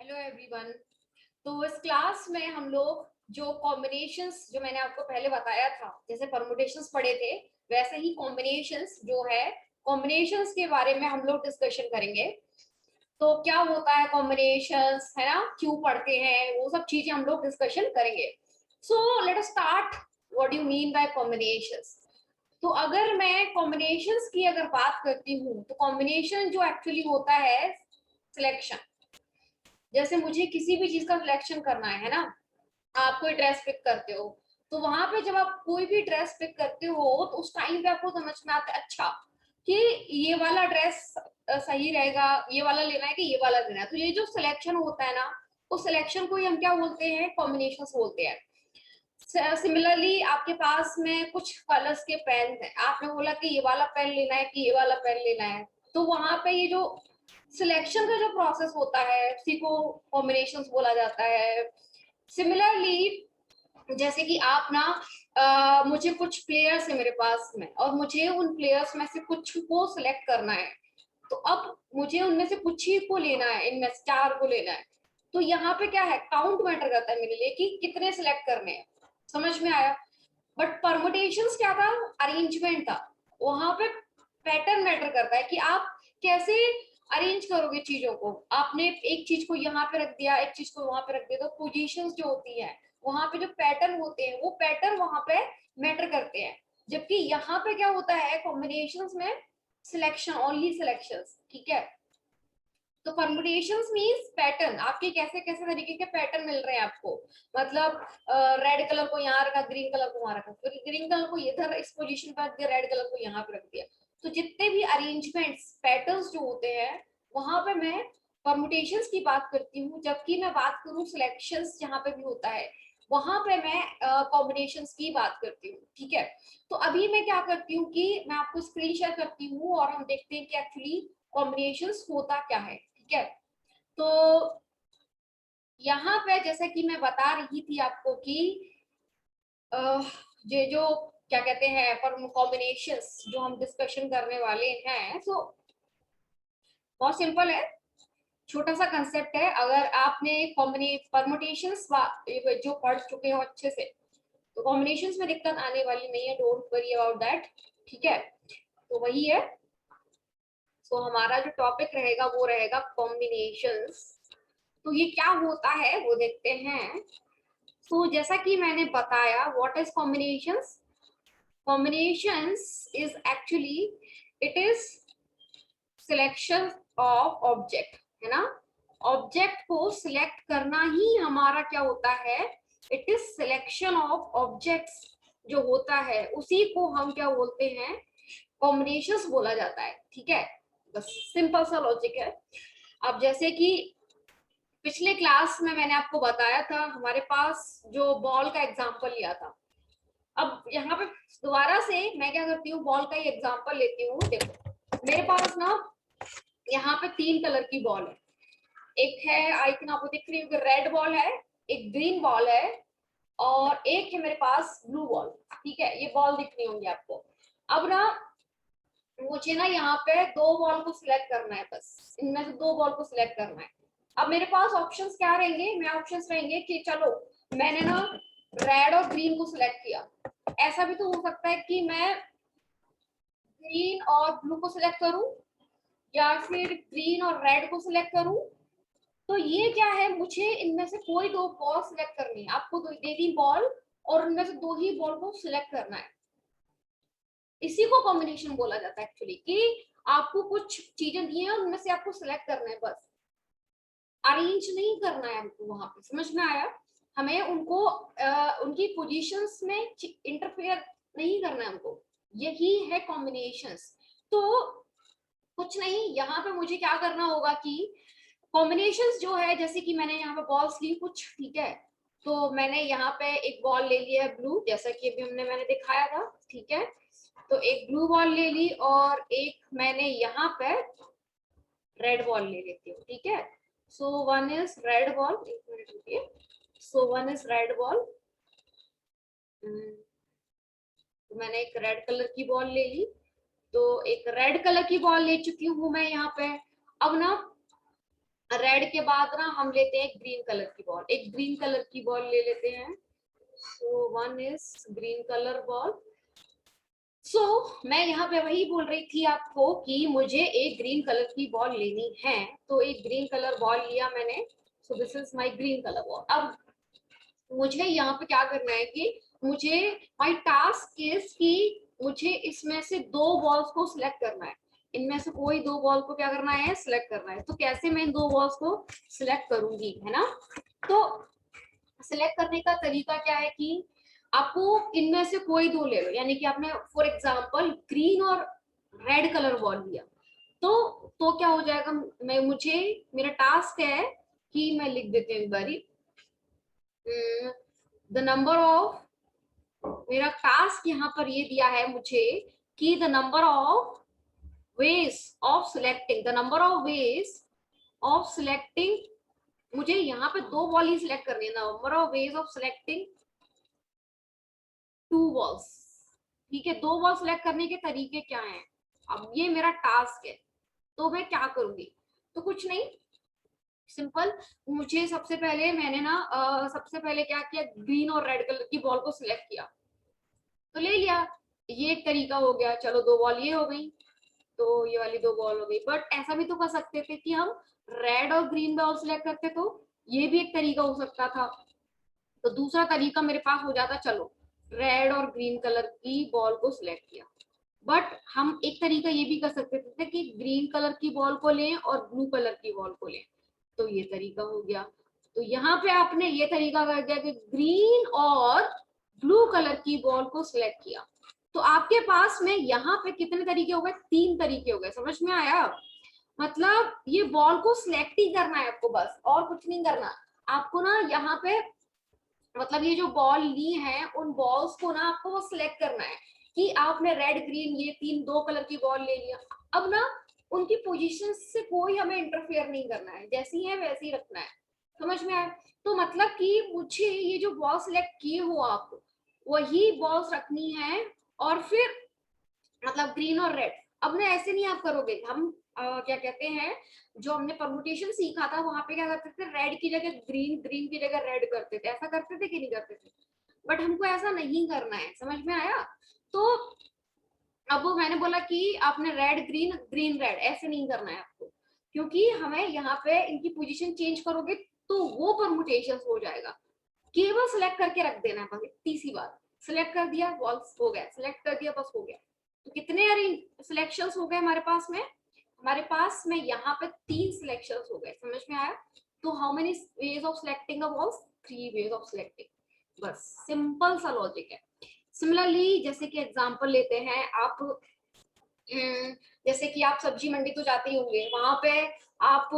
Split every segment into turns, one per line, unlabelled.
Hello everyone. तो इस class में हम लोग जो कॉम्बिनेशंस जो मैंने आपको पहले बताया था, जैसे परमुटेशंस पढ़े थे, वैसे ही कॉम्बिनेशंस जो है कॉम्बिनेशंस के बारे में हम लोग डिस्कशन करेंगे। तो क्या होता है कॉम्बिनेशंस, है ना, क्यों पढ़ते हैं, वो सब चीजें हम लोग डिस्कशन करेंगे। So let us start. What do you mean by combinations? तो अगर मैं कॉम्बिनेशंस की अगर बात करती हूँ तो कॉम्बिनेशन जो एक्चुअली होता है सिलेक्शन। जैसे मुझे किसी भी चीज का सिलेक्शन करना है ना, आप कोई ड्रेस पिक करते हो, तो वहां पे जब आप कोई भी ड्रेस पिक करते हो तो उस टाइम पे आपको समझ में आता है अच्छा कि ये वाला ड्रेस सही रहेगा, ये वाला लेना है कि ये वाला लेना है। तो ये जो सिलेक्शन होता है ना, उस सिलेक्शन को ही हम क्या बोलते हैं, कॉम्बिनेशन बोलते हैं। सिमिलरली आपके पास में कुछ कलर्स के पेन है, आपने बोला कि ये वाला पेन लेना है कि ये वाला पेन लेना है, तो वहां पे ये जो सिलेक्शन का जो प्रोसेस होता है उसी को कॉम्बिनेशंस बोला जाता है। सिमिलरली जैसे कि आप ना मुझे कुछ प्लेयर्स है मेरे पास में, और मुझे उन प्लेयर्स में से कुछ को सिलेक्ट करना है। तो अब मुझे उनमें से कुछ ही को लेना है, इनमें से 4 को लेना है। तो यहाँ पे क्या है, काउंट मैटर करता है मेरे लिए कि कितने सिलेक्ट करने हैं। समझ में आया? बट परमुटेशंस क्या था, अरेंजमेंट था। वहां पे पैटर्न मैटर करता है कि आप कैसे अरेंज करोगे चीजों को। आपने एक चीज को यहाँ पे रख दिया, एक चीज को वहां पे रख दिया, तो पोजीशंस जो होती है वहां पे जो पैटर्न होते हैं वो पैटर्न वहां पे मैटर करते हैं। जबकि यहाँ पे क्या होता है, कॉम्बिनेशंस में सिलेक्शन, ओनली सिलेक्शंस, ठीक है। तो परमुटेशंस मींस पैटर्न, आपके कैसे कैसे तरीके के पैटर्न मिल रहे हैं आपको। मतलब रेड कलर को यहाँ रखा, ग्रीन कलर को वहां रखा, फिर ग्रीन कलर को इधर इस पोजीशन पर रख दिया, रेड कलर को यहाँ पे रख दिया। तो जितने भी अरेंजमेंट्स पैटर्न्स जो होते हैं वहां पे मैं परमुटेशंस की बात करती हूँ। जबकि मैं बात करूँ सिलेक्शंस जहाँ पे भी होता है वहां पे मैं कॉम्बिनेशंस की बात करती हूँ, ठीक है। तो अभी मैं क्या करती हूँ कि मैं आपको स्क्रीन शेयर करती हूँ और हम देखते हैं कि एक्चुअली कॉम्बिनेशंस होता क्या है, ठीक है। तो यहाँ पे जैसे कि मैं बता रही थी आपको कि ये जो क्या कहते हैं कॉम्बिनेशंस जो हम डिस्कशन करने वाले हैं, तो बहुत सिंपल है, छोटा सा कंसेप्ट है। अगर आपने परमुटेशंस जो पढ़ चुके हो अच्छे से, तो कॉम्बिनेशंस में दिक्कत आने वाली नहीं है, डोंट वरी अबाउट दैट, ठीक है। तो वही है। तो हमारा जो टॉपिक रहेगा वो रहेगा कॉम्बिनेशंस। तो ये क्या होता है वो देखते हैं। तो जैसा कि मैंने बताया, what is combinations? Combinations is actually it is selection of object, है ना। ऑब्जेक्ट को सिलेक्ट करना ही हमारा क्या होता है, it is selection of objects जो होता है उसी को हम क्या बोलते हैं, कॉम्बिनेशंस बोला जाता है, ठीक है। बस सिंपल सा लॉजिक है। अब जैसे कि पिछले क्लास में मैंने आपको बताया था, हमारे पास जो बॉल का एग्जांपल लिया था। अब यहाँ पे दोबारा से मैं क्या करती हूँ, बॉल का ही एग्जांपल लेती हूँ। देखो मेरे पास ना यहाँ पे 3 कलर की बॉल है। एक है, आई थिंक आपको दिख रही होगी, रेड बॉल है, एक ग्रीन बॉल है, और एक है मेरे पास ब्लू बॉल, ठीक है। ये बॉल दिख रही होंगी आपको। अब ना मुझे ना यहाँ पे 2 बॉल को सिलेक्ट करना है, बस इनमें से 2 बॉल को सिलेक्ट करना है। अब मेरे पास ऑप्शंस क्या रहेंगे, मैं ऑप्शंस रहेंगे कि चलो मैंने ना रेड और ग्रीन को सिलेक्ट किया। ऐसा भी तो हो सकता है कि मैं ग्रीन और ब्लू को सिलेक्ट करूं, या फिर ग्रीन और रेड को सिलेक्ट करूं। तो ये क्या है, मुझे इनमें से कोई 2 बॉल सिलेक्ट करनी है। आपको दे दी बॉल और उनमें से 2 ही बॉल को सिलेक्ट करना है। इसी को कॉम्बिनेशन बोला जाता है एक्चुअली, कि आपको कुछ चीजें दी हैं और उनमें से आपको सिलेक्ट करना है, बस अरेंज नहीं करना है हमको। वहां पे समझ में आया? हमें उनको उनकी पोजीशंस में इंटरफेयर नहीं करना है हमको। यही है कॉम्बिनेशंस। तो कुछ नहीं, यहाँ पे मुझे क्या करना होगा कि कॉम्बिनेशंस जो है, जैसे कि मैंने यहाँ पे बॉल्स ली कुछ, ठीक है। तो मैंने यहाँ पे एक बॉल ले लिया है ब्लू, जैसा कि अभी मैंने दिखाया था, ठीक है। तो एक ब्लू बॉल ले ली और एक मैंने यहाँ पे रेड बॉल ले लेती हूँ, ठीक है। सो वन इज रेड बॉल, एक मिनट रुकिए। सो वन इज रेड बॉल। तो मैंने एक रेड कलर की बॉल ले ली, तो एक रेड कलर की बॉल ले चुकी हूँ मैं यहाँ पे। अब ना रेड के बाद ना हम लेते हैं ग्रीन कलर की बॉल, एक ग्रीन कलर की बॉल ले लेते हैं। So one is green colour ball. So मैं यहाँ पे वही बोल रही थी आपको कि मुझे एक ग्रीन कलर की बॉल लेनी है, तो एक ग्रीन कलर बॉल लिया मैंने। So this is my green colour ball. अब मुझे यहाँ पे क्या करना है कि मुझे माय टास्क इज कि मुझे इसमें से दो बॉल्स को सिलेक्ट करना है, इनमें से कोई दो बॉल को क्या करना है, सिलेक्ट करना है। तो कैसे मैं इन दो बॉल्स को सिलेक्ट करूंगी, है ना। तो सिलेक्ट करने का तरीका क्या है कि आपको इनमें से कोई दो ले लो, यानी कि आपने फॉर एग्जांपल ग्रीन और रेड कलर बॉल लिया, तो क्या हो जाएगा, मेरा टास्क है कि मैं लिख देती हूँ एक बारी, द नंबर ऑफ, मेरा टास्क यहाँ पर ये दिया है मुझे कि the number of ways of selecting, the number of ways of selecting, मुझे यहाँ पे दो बॉल ही सिलेक्ट करनी है, number of ways of selecting two balls. ठीक है, दो बॉल सिलेक्ट करने के तरीके क्या हैं, अब ये मेरा टास्क है। तो मैं क्या करूंगी, तो कुछ नहीं, सिंपल। मुझे सबसे पहले मैंने ना सबसे पहले क्या किया, ग्रीन और रेड कलर की बॉल को सिलेक्ट किया, तो ले लिया, ये एक तरीका हो गया। चलो दो बॉल ये हो गई, तो ये वाली दो बॉल हो गई। बट ऐसा भी तो कर सकते थे कि हम रेड और ग्रीन बॉल सिलेक्ट करते, तो ये भी एक तरीका हो सकता था। तो दूसरा तरीका मेरे पास हो जाता, चलो रेड और ग्रीन कलर की बॉल को सिलेक्ट किया। बट हम एक तरीका ये भी कर सकते थे कि ग्रीन कलर की बॉल को लें और ब्लू कलर की बॉल को लें, तो ये तरीका हो गया। तो यहाँ पे आपने ये तरीका कर दिया कि ग्रीन और ब्लू कलर की बॉल को सिलेक्ट किया। तो आपके पास में यहाँ पे कितने तरीके हो गए, तीन तरीके हो गए। समझ में आया, मतलब ये बॉल को सिलेक्ट ही करना है आपको, बस और कुछ नहीं करना आपको ना। यहाँ पे मतलब ये जो बॉल ली है, उन बॉल्स को ना आपको वो सिलेक्ट करना है कि आपने रेड ग्रीन ये तीन दो कलर की बॉल ले लिया। अब ना उनकी पोजीशन से कोई हमें इंटरफेयर नहीं करना है, जैसी है वैसी ही रखना है। समझ में आया, तो मतलब कि मुझे ये जो बॉल सिलेक्ट किए हो आप, वही बॉल्स रखनी है। और फिर मतलब ग्रीन और रेड, अब ना ऐसे नहीं आप करोगे, हम क्या कहते हैं, जो हमने परमुटेशन सीखा था वहां पे क्या करते थे, रेड की जगह ग्रीन, ग्रीन की जगह रेड करते थे। ऐसा करते थे कि नहीं करते थे, बट हमको ऐसा नहीं करना है। समझ में आया, तो अब वो मैंने बोला कि आपने रेड ग्रीन, ग्रीन रेड ऐसे नहीं करना है आपको, क्योंकि हमें यहाँ पे इनकी पोजीशन चेंज करोगे तो वो परमुटेशन हो जाएगा। केवल सिलेक्ट करके रख देना है, बस इतनी सी बात। सिलेक्ट कर दिया, बॉल्स हो गया, सिलेक्ट कर दिया, बस हो गया। तो कितने सिलेक्शंस हो गए हमारे पास में, हमारे पास में यहाँ पे तीन सिलेक्शंस हो गए। समझ में आया, तो how many ways of selecting a balls, three ways of selecting, बस सिंपल सा लॉजिक है। सिमिलरली जैसे कि एग्जांपल लेते हैं आप, जैसे कि आप सब्जी मंडी तो जाते ही होंगे, वहां पे आप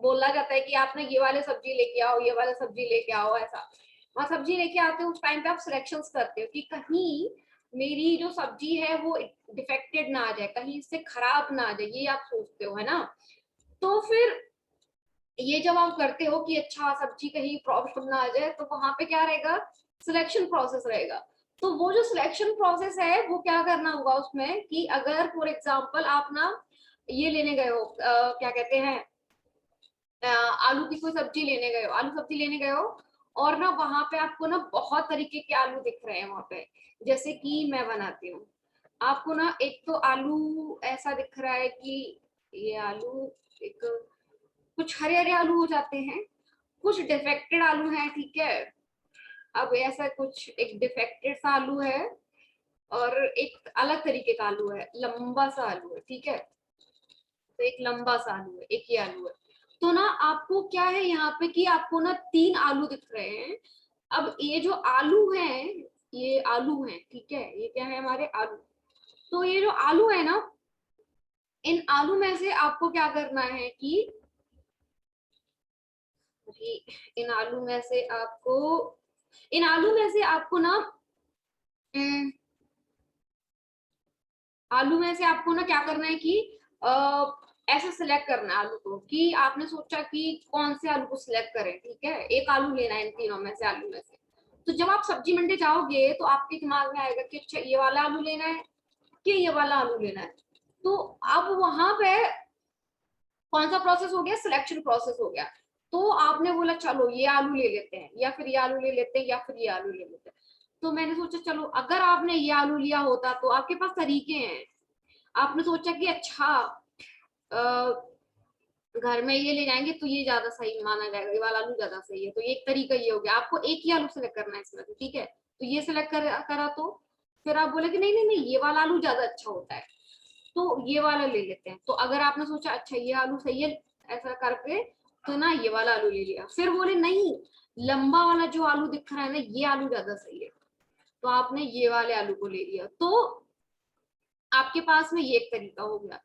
बोला जाता है कि आप ना ये वाले सब्जी लेके आओ, ये वाले सब्जी लेके आओ, ऐसा। वहां सब्जी लेके आते हो, उस टाइम पे आप सिलेक्शंस करते हो कि कहीं मेरी जो सब्जी है वो डिफेक्टेड ना आ जाए, कहीं इससे खराब ना आ जाए, ये आप सोचते हो, है ना। तो फिर ये जब आप करते हो कि अच्छा सब्जी कहीं प्रॉब्लम ना आ जाए, तो वहां पे क्या रहेगा, सिलेक्शन प्रोसेस रहेगा। तो वो जो सिलेक्शन प्रोसेस है वो क्या करना होगा उसमें कि अगर फॉर एग्जांपल आप ना ये लेने गए हो, क्या कहते हैं, आलू की कोई सब्जी लेने गए हो, आलू सब्जी लेने गए हो, और ना वहां पे आपको ना बहुत तरीके के आलू दिख रहे हैं वहां पे। जैसे कि मैं बनाती हूँ, आपको ना एक तो आलू ऐसा दिख रहा है कि ये आलू एक, कुछ हरे हरे आलू हो जाते हैं, कुछ डिफेक्टेड आलू हैं, ठीक है। अब ऐसा कुछ एक डिफेक्टेड सा आलू है, और एक अलग तरीके का आलू है, लंबा सा आलू है, ठीक है। तो एक लंबा सा आलू है, एक ही आलू है। तो ना आपको क्या है यहाँ पे कि आपको ना तीन आलू दिख रहे हैं। अब ये जो आलू है, ये आलू है, ठीक है, ये क्या है, हमारे आलू। तो ये जो आलू है ना, इन आलू में से आपको क्या करना है कि इन आलू में से आपको, इन आलू में से आपको ना आलू में से आपको ना क्या करना है कि ऐसे सिलेक्ट करना है आलू को, कि आपने सोचा कि कौन से आलू को सिलेक्ट करें, ठीक है। एक आलू लेना है इन तीनों में से, आलू में से। तो जब आप सब्जी मंडी जाओगे तो आपके दिमाग में आएगा कि अच्छा ये वाला आलू लेना है कि ये वाला आलू लेना है। तो अब वहां पे कौन सा प्रोसेस हो गया, सिलेक्शन प्रोसेस हो गया। तो आपने बोला चलो ये आलू ले लेते हैं, या फिर ये आलू ले लेते हैं, या फिर ये आलू ले लेते हैं। तो मैंने सोचा चलो अगर आपने ये आलू लिया होता तो आपके पास तरीके हैं। आपने सोचा कि अच्छा घर में ये ले जाएंगे तो ये ज्यादा सही माना जाएगा, ये वाला आलू ज्यादा सही है, तो ये एक तरीका ये हो गया। आपको एक ही आलू सेलेक्ट करना है इसमें से, ठीक है, तो ये सिलेक्ट करा तो फिर आप बोले कि नहीं नहीं नहीं ये वाला आलू ज्यादा अच्छा होता है, तो ये वाला ले लेते हैं। तो अगर आपने सोचा अच्छा ये आलू सही है ऐसा करके, तो ना ये वाला आलू ले लिया। फिर बोले नहीं लंबा वाला जो आलू दिख रहा है ना ये आलू ज्यादा सही है, तो आपने ये वाले आलू को ले लिया। तो आपके पास में ये एक तरीका हो गया।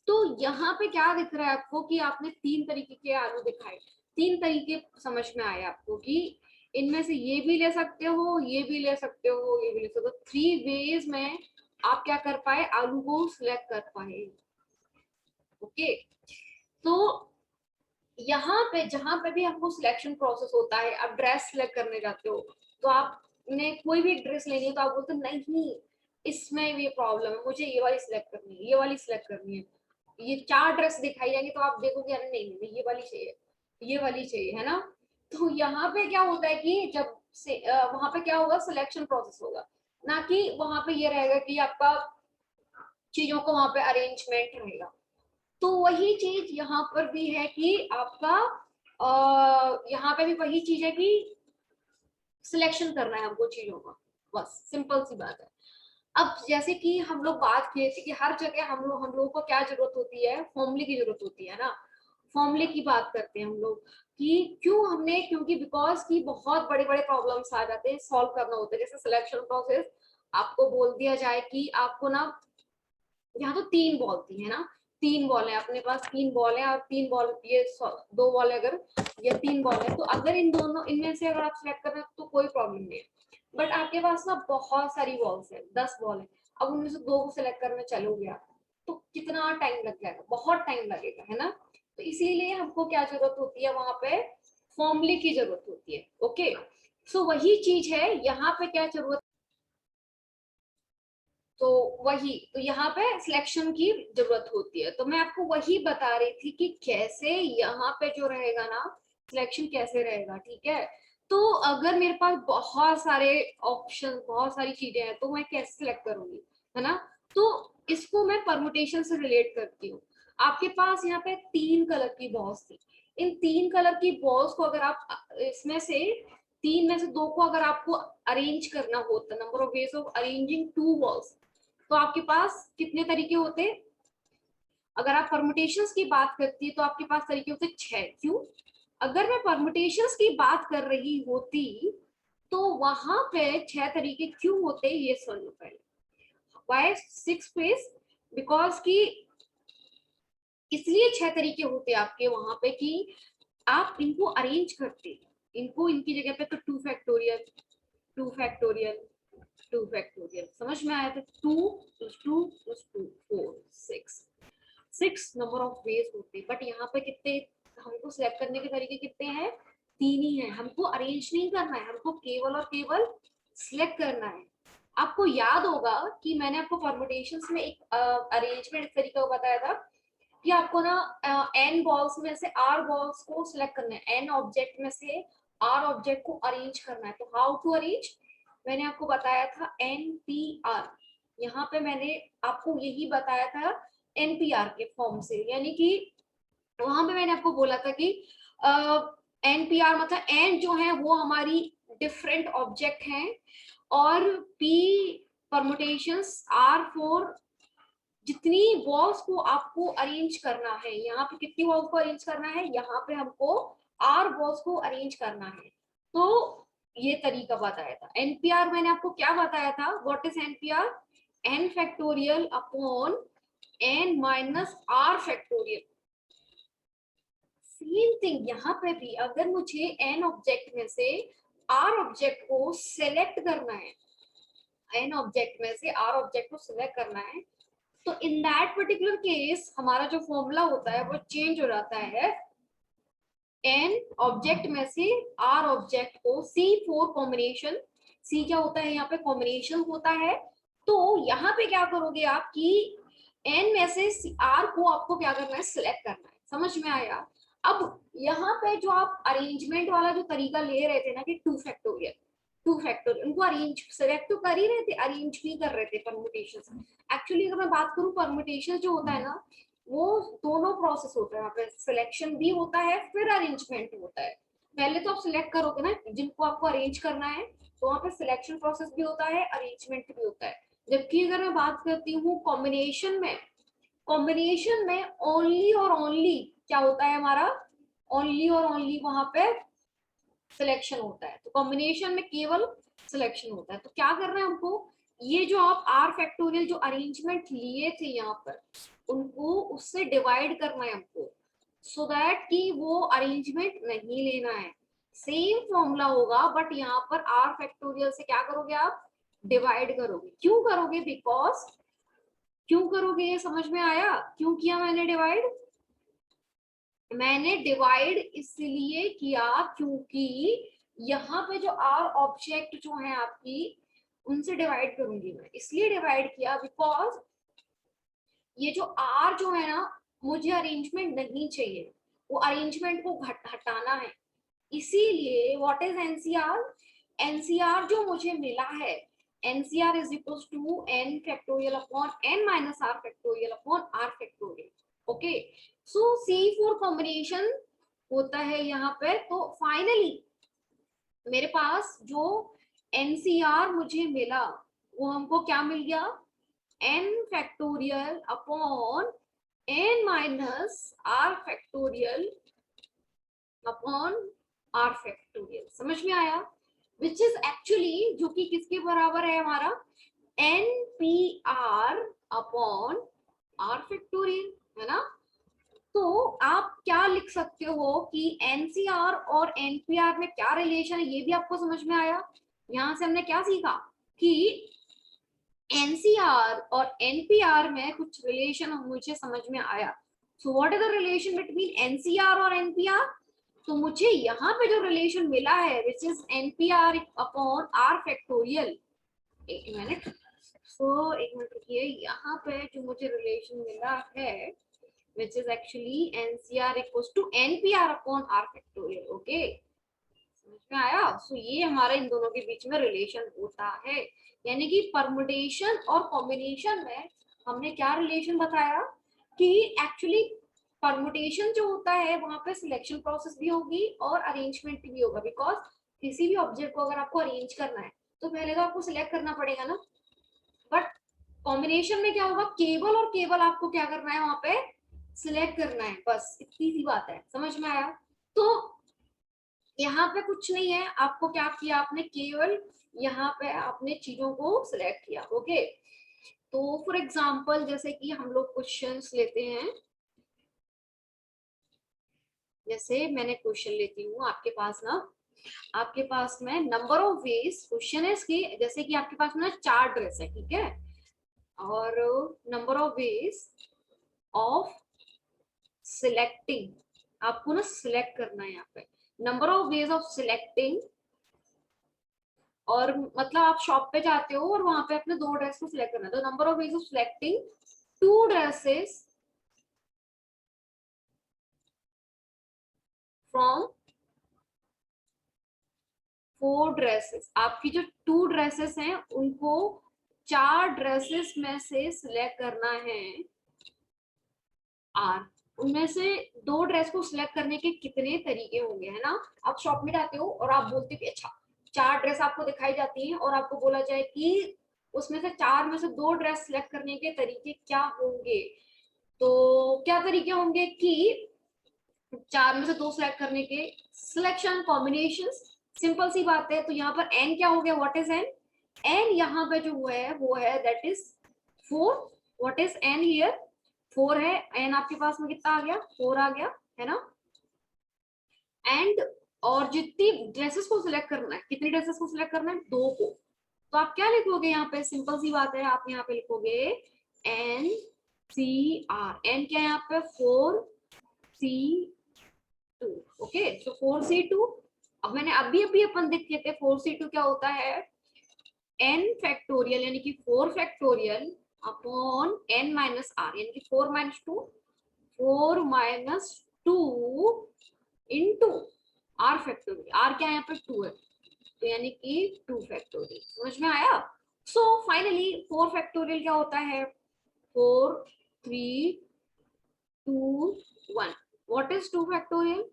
तो यहाँ पे क्या दिख रहा है आपको कि आपने तीन तरीके के आलू दिखाए, तीन तरीके समझ में आए आपको कि इनमें से ये भी ले सकते हो, ये भी ले सकते हो, ये भी ले सकते हो। थ्री वेज में आप क्या कर पाए, आलू को सिलेक्ट कर पाए। ओके, तो यहाँ पे जहां पे भी हमको सिलेक्शन प्रोसेस होता है, आप ड्रेस सिलेक्ट करने जाते हो, तो आपने कोई भी ड्रेस लेनी है तो आप बोलते हो नहीं इसमें ये प्रॉब्लम है, मुझे ये वाली सिलेक्ट करनी है, ये वाली सिलेक्ट करनी है। ये चार ड्रेस दिखाई जाएंगे तो आप देखोगे अरे नहीं नहीं ये वाली चाहिए, ये वाली चाहिए, है ना। तो यहाँ पे क्या होता है कि जब से वहां पे क्या होगा, सिलेक्शन प्रोसेस होगा, ना कि वहां पे ये रहेगा कि आपका चीजों को वहां पे अरेंजमेंट रहेगा। तो वही चीज यहाँ पर भी है कि आपका यहाँ पे भी वही चीज है कि सिलेक्शन करना है हमको चीजों का, बस सिंपल सी बात है। अब जैसे कि हम लोग बात किए थे कि हर जगह हम लोगों को क्या जरूरत होती है, फॉर्मूले की जरूरत होती है ना। फॉर्मूले की बात करते हैं हम लोग कि क्यों हमने, क्योंकि बिकॉज की बहुत बड़े बड़े प्रॉब्लम्स आ जाते हैं, सॉल्व करना होता है। जैसे सिलेक्शन प्रोसेस आपको बोल दिया जाए कि आपको ना यहाँ तो तीन बॉल थी, है ना, तीन बॉल है अपने पास, तीन बॉल है और तीन बॉल ये दो बॉल है, अगर ये तीन बॉल है तो अगर इन दोनों इनमें से अगर आप सिलेक्ट कर रहे हो तो कोई प्रॉब्लम नहीं है। बट आपके पास ना बहुत सारी बॉल्स है, 10 बॉल है, अब उनमें से दो को सिलेक्ट करने चलोगे आप तो कितना टाइम लग जाएगा, बहुत टाइम लगेगा, है ना। तो इसीलिए हमको क्या जरूरत होती है वहां पे, फॉर्मूले की जरूरत होती है। ओके, सो वही चीज है यहाँ पे क्या जरूरत, तो वही तो यहाँ पे सिलेक्शन की जरूरत होती है। तो मैं आपको वही बता रही थी कि कैसे यहाँ पे जो रहेगा ना सिलेक्शन कैसे रहेगा, ठीक है। तो अगर मेरे पास बहुत सारे ऑप्शन, बहुत सारी चीजें हैं तो मैं कैसे सिलेक्ट करूंगी, है ना। तो इसको मैं परमुटेशन से रिलेट करती हूँ। आपके पास यहाँ पे तीन कलर की बॉल्स थी, इन तीन कलर की बॉल्स को अगर आप इसमें से तीन में से दो को अगर आपको अरेंज करना होता, number of ways of arranging two balls, तो आपके पास कितने तरीके होते। अगर आप परमुटेशंस की बात करती है तो आपके पास तरीके होते 6। क्यों, अगर मैं परमुटेशंस की बात कर रही होती तो वहां पे 6 तरीके क्यों होते, ये सुन लो पहले। वाई 6 फेज, बिकॉज की इसलिए 6 तरीके होते आपके वहां पे कि आप इनको अरेंज करते, इनको इनकी जगह पे तो 2 फैक्टोरियल, 2 फैक्टोरियल, 2 फैक्टोरियल, समझ में आया था। 2 + 2 + 2 4 6, 6 नंबर ऑफ वेज होते हैं। बट यहाँ पे कितने, हमको सिलेक्ट करने के तरीके कितने हैं, तीन ही हैं। हमको अरेंज नहीं करना है, हमको केवल और केवल सिलेक्ट करना है। आपको याद होगा कि मैंने आपको परमुटेशंस में एक अरेंजमेंट इस तरीके का बताया था कि आपको ना एन बॉल्स में से आर बॉल्स को सिलेक्ट करना है, एन ऑब्जेक्ट में से आर ऑब्जेक्ट को अरेंज करना है। तो हाउ टू अरेंज, मैंने आपको बताया था NPR। यहाँ पे मैंने आपको यही बताया था NPR के फॉर्म से, यानी कि वहां पे मैंने आपको बोला था कि NPR मतलब एन जो है वो हमारी डिफरेंट ऑब्जेक्ट हैं, और P परमुटेशंस, R फॉर जितनी वॉल्स को आपको अरेंज करना है। यहाँ पे कितनी वॉल्स को अरेंज करना है, यहाँ पे हमको आर वॉल्स को अरेंज करना है। तो ये तरीका बताया था। एनपीआर मैंने आपको क्या बताया था, what is NPR, n factorial upon n minus r factorial. Same thing यहाँ पे भी, अगर मुझे n ऑब्जेक्ट में से r ऑब्जेक्ट को सेलेक्ट करना है, n ऑब्जेक्ट में से r ऑब्जेक्ट को सिलेक्ट करना है, तो इन दैट पर्टिकुलर केस हमारा जो फॉर्मूला होता है वो चेंज हो जाता है। n ऑब्जेक्ट में से r ऑब्जेक्ट को C4 कॉम्बिनेशन, C क्या होता है यहाँ पे, कॉम्बिनेशन होता है। तो यहाँ पे क्या करोगे आप कि n में से r को आपको क्या करना है, सिलेक्ट करना है। समझ में आया। अब यहाँ पे जो आप अरेंजमेंट वाला जो तरीका ले रहे थे ना कि 2 फैक्टोरियल उनको अरेंज सेलेक्ट तो कर ही रहे थे, अरेंज भी कर रहे थे परमुटेशन। एक्चुअली अगर मैं बात करूं परमुटेशन जो होता है ना वो दोनों प्रोसेस होता है, यहाँ पे सिलेक्शन भी होता है फिर अरेंजमेंट होता है। पहले तो आप सिलेक्ट करोगे ना जिनको आपको अरेंज करना है, तो वहाँ पे सिलेक्शन प्रोसेस भी होता है, अरेंजमेंट भी होता है। जबकि अगर मैं बात करती हूँ कॉम्बिनेशन में ओनली और ओनली क्या होता है हमारा, ओनली और ओनली वहां पे सिलेक्शन होता है। तो कॉम्बिनेशन में केवल सिलेक्शन होता है। तो क्या करना है हमको, ये जो आप आर फैक्टोरियल जो अरेंजमेंट लिए थे यहाँ पर उनको उससे डिवाइड करना है हमको, सो दैट कि वो अरेंजमेंट नहीं लेना है। सेम फॉर्मूला होगा बट यहाँ पर आर फैक्टोरियल से क्या करोगे आप, डिवाइड करोगे। क्यों करोगे, बिकॉज क्यों करोगे ये समझ में आया, क्यों किया मैंने डिवाइड, मैंने डिवाइड इसलिए किया क्योंकि यहाँ पे जो आर ऑब्जेक्ट जो है आपकी उनसे डिवाइड करूंगी मैं, इसलिए डिवाइड किया बिकॉज ये जो आर जो है ना मुझे अरेंजमेंट नहीं चाहिए, वो अरेंजमेंट को हटाना है। इसीलिए व्हाट इज एनसीआर, एनसीआर जो मुझे मिला है NCR is equals to n factorial upon n minus r factorial upon r factorial. Okay, so C4 combination होता है यहाँ पे। तो फाइनली मेरे पास जो एनसीआर मुझे मिला वो हमको क्या मिल गया, n factorial upon n minus r factorial upon r factorial. समझ में आया, विच इज एक्चुअली जो कि किसके बराबर है हमारा NPR अपॉन आर फैक्टोरियल, है ना। तो आप क्या लिख सकते हो कि एनसीआर और एनपीआर में क्या रिलेशन है, ये भी आपको समझ में आया। यहां से हमने क्या सीखा कि एनसीआर और एनपीआर में कुछ रिलेशन मुझे समझ में आया। So what is the relation between NCR और एनपीआर, तो मुझे यहाँ पे जो रिलेशन मिला है which is NPR upon r factorial, एक मिनट, सो एक मिनट रुकिए, यहाँ पे जो मुझे रिलेशन मिला है which is actually NCR equals to NPR upon R factorial। Okay, समझ में आया। सो ये हमारे इन दोनों के बीच में रिलेशन होता है, यानी कि परमुटेशन और कॉम्बिनेशन में हमने क्या रिलेशन बताया कि एक्चुअली परमुटेशन जो होता है वहां पे सिलेक्शन प्रोसेस भी होगी और अरेंजमेंट भी होगा। बिकॉज किसी भी ऑब्जेक्ट को अगर आपको अरेंज करना है तो पहले तो आपको सिलेक्ट करना पड़ेगा ना, बट कॉम्बिनेशन में क्या होगा, केवल और केवल आपको क्या करना है वहां पे सिलेक्ट करना है, बस इतनी सी बात है। समझ में आया। तो यहाँ पे कुछ नहीं है, आपको क्या किया आपने, केवल यहाँ पे आपने चीजों को सिलेक्ट किया। ओके, तो फॉर एग्जांपल जैसे कि हम लोग क्वेश्चंस लेते हैं, जैसे मैंने क्वेश्चन लेती हूँ आपके पास ना, आपके पास में नंबर ऑफ वेज क्वेश्चन है कि जैसे कि आपके पास में 4 ड्रेस है, ठीक है, और number of ways of selecting, आपको ना सिलेक्ट करना है यहाँ पे, number of ways of selecting. और मतलब आप शॉप पे जाते हो और वहां पे अपने 2 ड्रेस को सिलेक्ट करना है, तो number of ways of selecting 2 dresses from 4 dresses. आपकी जो 2 ड्रेसेस हैं उनको 4 ड्रेसेस में से सिलेक्ट करना है आर। उनमें से 2 ड्रेस को सिलेक्ट करने के कितने तरीके होंगे, है ना। आप शॉप में जाते हो और आप बोलते हो कि अच्छा 4 ड्रेस आपको दिखाई जाती हैं और आपको बोला जाए कि उसमें से 4 में से 2 ड्रेस सिलेक्ट करने के तरीके क्या होंगे, तो क्या तरीके होंगे कि 4 में से 2 सिलेक्ट करने के सिलेक्शन कॉम्बिनेशन, सिंपल सी बात है। तो यहाँ पर एन क्या हो गया, व्हाट इज एन, एन यहाँ पे जो है वो है that is 4। What is an here, 4 है, एन आपके पास में कितना आ गया, 4 आ गया, है ना। एंड और जितनी ड्रेसेस को सिलेक्ट करना है, कितनी ड्रेसेस को सिलेक्ट करना है, 2 को। तो आप क्या लिखोगे यहाँ पे, सिंपल सी बात है, आप यहाँ पे लिखोगे एन सी आर, एन क्या है यहाँ पे 4C2। ओके, सो 4C2। अब मैंने अभी अभी अपन देखे थे 4C2 क्या होता है, n फैक्टोरियल यानी कि 4 factorial upon n minus r, यानी कि 4 minus 2, 4 minus 2 into r factorial, r क्या है यहाँ पे 2 है, तो यानी कि 2 फैक्टोरियल, समझ में आया। सो फाइनली 4 फैक्टोरियल क्या होता है, 4 3 2 1। व्हाट इज 2 फैक्टोरियल,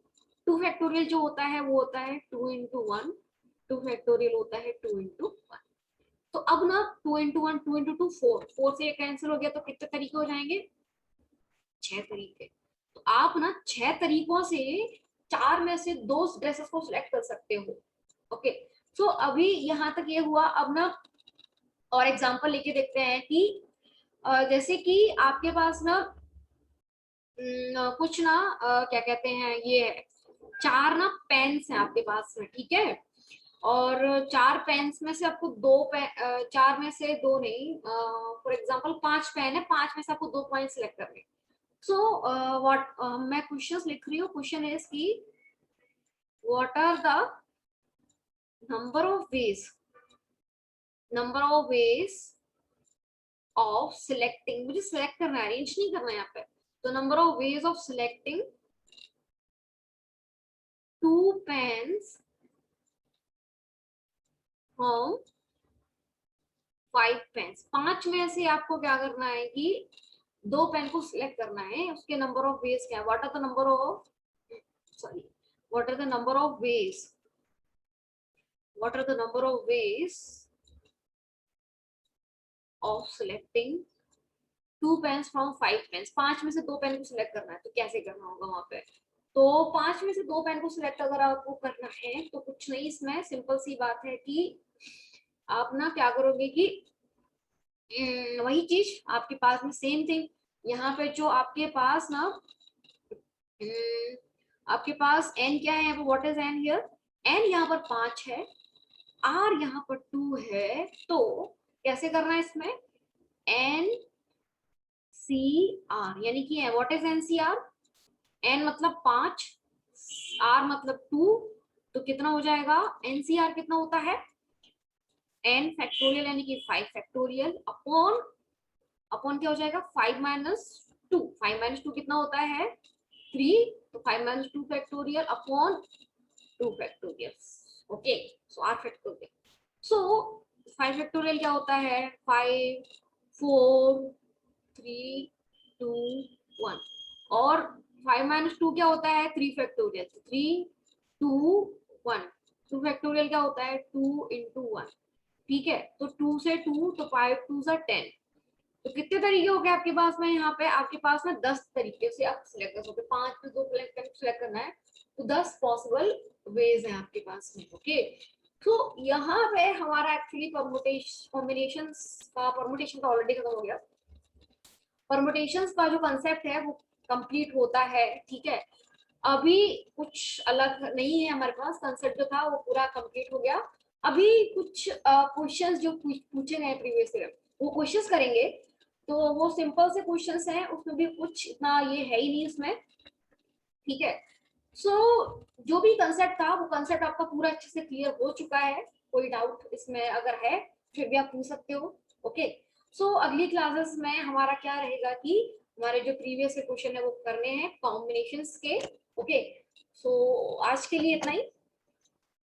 2 फैक्टोरियल जो होता है वो होता है 2 इंटू 1, 2 फैक्टोरियल होता है 2 इंटू 1। तो अब ना 2 इंटू 1 2 इंटू 2 4, 4 से ये कैंसिल हो गया, तो कितने तरीके हो जाएंगे, 6 तरीके। तो आप ना 6 तरीकों से 4 में से 2 ड्रेसेस को सिलेक्ट कर सकते हो। ओके, सो अभी यहाँ तक ये हुआ। अब ना और एग्जांपल लेके देखते हैं कि जैसे कि आपके पास ना कुछ ना क्या कहते हैं, ये 4 ना पेन्स हैं आपके पास में, ठीक है, और 4 पेन्स में से आपको 4 में से 2 नहीं, फॉर एग्जांपल 5 पेन है, 5 में से आपको 2 पॉइंट सिलेक्ट करने। सो व्हाट मैं क्वेश्चंस लिख रही हूँ, क्वेश्चन इज की what are the number of ways of selecting, मुझे सिलेक्ट करना है, अरेंज नहीं करना है यहाँ पे, तो number of ways of selecting 2 pens from 5 pens. 5 में से आपको क्या करना है कि 2 पेन को सिलेक्ट करना है, उसके नंबर ऑफ वेज क्या है, what are the number of, sorry, what are the number of ways, what are the number of ways of selecting 2 pens from 5 pens. 5 में से 2 पेन को सिलेक्ट करना है, तो कैसे करना होगा वहां पे, तो 5 में से 2 पेन को सिलेक्ट अगर आपको करना है तो कुछ नहीं, इसमें सिंपल सी बात है कि आप ना क्या करोगे कि वही चीज आपके पास में सेम थिंग, यहाँ पे जो आपके पास ना आपके पास n क्या है, what is n here, n यहाँ पर 5 है, r यहाँ पर 2 है, तो कैसे करना है इसमें, n c r, यानी कि what is n c r, n मतलब 5, r मतलब 2, तो कितना हो जाएगा, n c r कितना होता है, n फैक्टोरियल यानी कि 5 फैक्टोरियल अपॉन, अपॉन क्या हो जाएगा 5 माइनस 2, 5 माइनस 2 कितना होता है 3, तो 5 minus 2 factorial upon 2 factorial. Okay, so r factorial, so 5 factorial क्या होता है 5 4 3 2 1, और 5 माइनस 2 क्या होता है 3 फैक्टोरियल, 3 2 1, 2 फैक्टोरियल क्या होता है 2 इंटू 1, ठीक है, तो 2 से 2, तो 5 2 से 10, तो कितने तरीके हो गए आपके पास में, यहाँ पे आपके पास में 10 तरीके से आप सिलेक्ट कर सकते हो, 5 में 2 सिलेक्ट करना है, तो 10 पॉसिबल वेज है आपके पास में। ओके, तो यहाँ पे हमारा एक्चुअली परमुटेशन का ऑलरेडी खत्म हो गया, परमुटेशन का जो कंसेप्ट है वो कंप्लीट होता है, ठीक है, अभी कुछ अलग नहीं है हमारे पास, कंसेप्ट जो था वो पूरा कंप्लीट हो गया। अभी कुछ क्वेश्चंस जो पूछे गए प्रीवियस ईयर वो क्वेश्चंस करेंगे, तो वो सिंपल से क्वेश्चंस हैं, उसमें भी कुछ इतना ये है ही नहीं उसमें, ठीक है। सो जो भी कंसेप्ट था वो कंसेप्ट आपका पूरा अच्छे से क्लियर हो चुका है, कोई डाउट इसमें अगर है फिर भी आप पूछ सकते हो। ओके, सो अगली क्लासेस में हमारा क्या रहेगा कि हमारे जो प्रीवियस के क्वेश्चन है वो करने हैं कॉम्बिनेशंस के। ओके, सो आज के लिए इतना ही,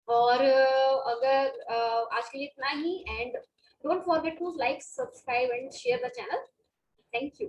और अगर आज के लिए इतना ही, and don't forget to like subscribe and share the channel. Thank you.